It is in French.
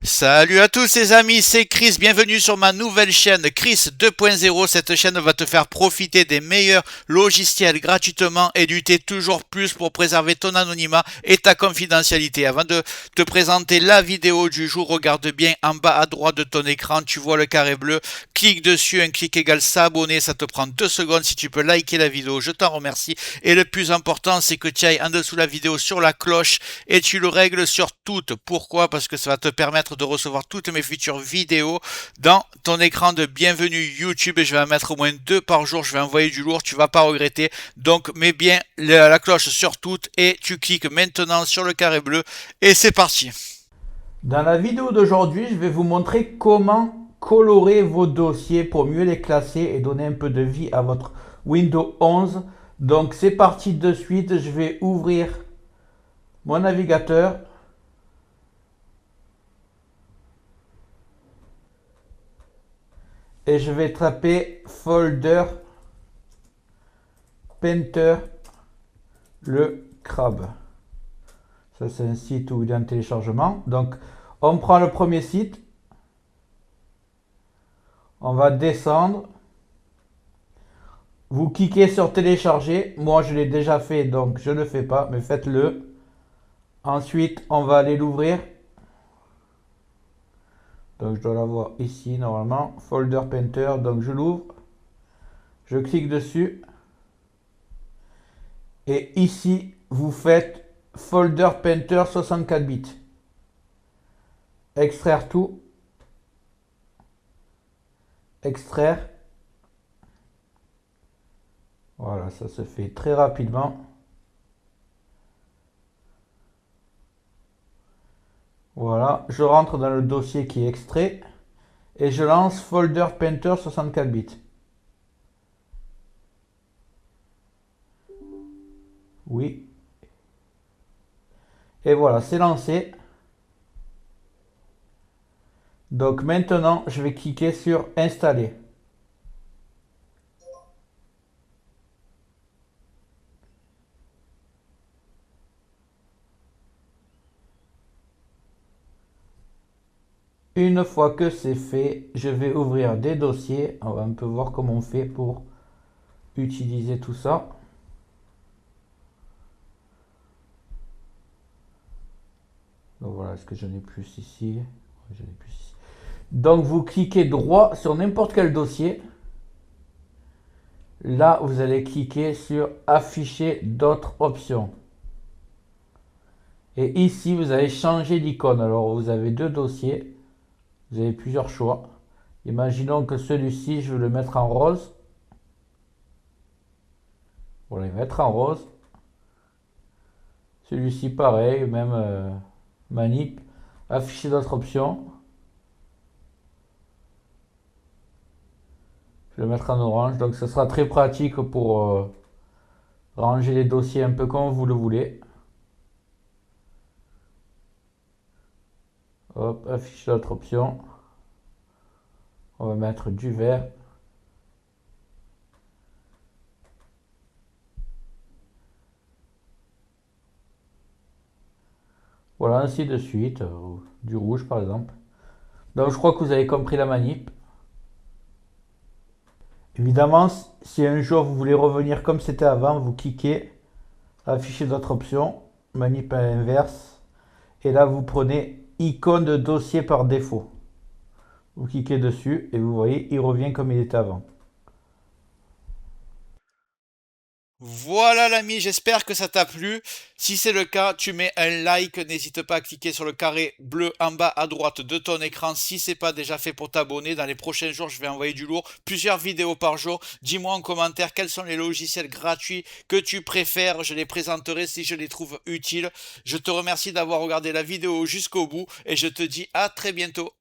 Salut à tous les amis, c'est Chris, bienvenue sur ma nouvelle chaîne Chris 2.0. Cette chaîne va te faire profiter des meilleurs logiciels gratuitement et lutter toujours plus pour préserver ton anonymat et ta confidentialité. Avant de te présenter la vidéo du jour, regarde bien en bas à droite de ton écran, tu vois le carré bleu, clique dessus, un clic égale s'abonner, ça te prend 2 secondes. Si tu peux liker la vidéo, je t'en remercie. Et le plus important, c'est que tu ailles en dessous de la vidéo sur la cloche et tu le règles sur toutes. Pourquoi? Parce que ça va te permettre de recevoir toutes mes futures vidéos dans ton écran de bienvenue YouTube, et je vais en mettre au moins 2 par jour. Je vais envoyer du lourd, tu vas pas regretter. Donc mets bien la cloche sur toutes et tu cliques maintenant sur le carré bleu et c'est parti. Dans la vidéo d'aujourd'hui, je vais vous montrer comment colorer vos dossiers pour mieux les classer et donner un peu de vie à votre Windows 11. Donc c'est parti de suite, je vais ouvrir mon navigateur et je vais taper folder painter le crabe. Ça c'est un site où il y a un téléchargement. Donc on prend le premier site, on va descendre. Vous cliquez sur télécharger. Moi, je l'ai déjà fait, donc je ne le fais pas, mais faites-le. Ensuite, on va aller l'ouvrir. Donc, je dois l'avoir ici, normalement. Folder Painter. Donc, je l'ouvre. Je clique dessus. Et ici, vous faites Folder Painter 64 bits. Extraire tout. Extraire. Voilà, ça se fait très rapidement. Voilà, je rentre dans le dossier qui est extrait et je lance Folder Painter 64 bits. Oui. Et voilà, c'est lancé. Donc maintenant, je vais cliquer sur Installer. Une fois que c'est fait, je vais ouvrir des dossiers. On va un peu voir comment on fait pour utiliser tout ça. Donc voilà, est-ce que j'en ai plus ici? J'en ai plus ici. Donc vous cliquez droit sur n'importe quel dossier. Là, vous allez cliquer sur afficher d'autres options. Et ici, vous allez changer d'icône. Alors, vous avez deux dossiers. Vous avez plusieurs choix. Imaginons que celui-ci, je veux le mettre en rose. Voilà, il va être en rose. Celui-ci, pareil, même manip. Afficher d'autres options. Je vais le mettre en orange. Donc, ce sera très pratique pour ranger les dossiers un peu comme vous le voulez. Hop, afficher d'autres options. On va mettre du vert. Voilà, ainsi de suite. Du rouge, par exemple. Donc, je crois que vous avez compris la manip. Évidemment, si un jour vous voulez revenir comme c'était avant, vous cliquez, afficher d'autres options, manip à l'inverse, et là vous prenez icône de dossier par défaut. Vous cliquez dessus et vous voyez, il revient comme il était avant. Voilà l'ami, j'espère que ça t'a plu. Si c'est le cas, tu mets un like, n'hésite pas à cliquer sur le carré bleu en bas à droite de ton écran si c'est pas déjà fait pour t'abonner. Dans les prochains jours, je vais envoyer du lourd, plusieurs vidéos par jour. Dis-moi en commentaire quels sont les logiciels gratuits que tu préfères, je les présenterai si je les trouve utiles. Je te remercie d'avoir regardé la vidéo jusqu'au bout et je te dis à très bientôt.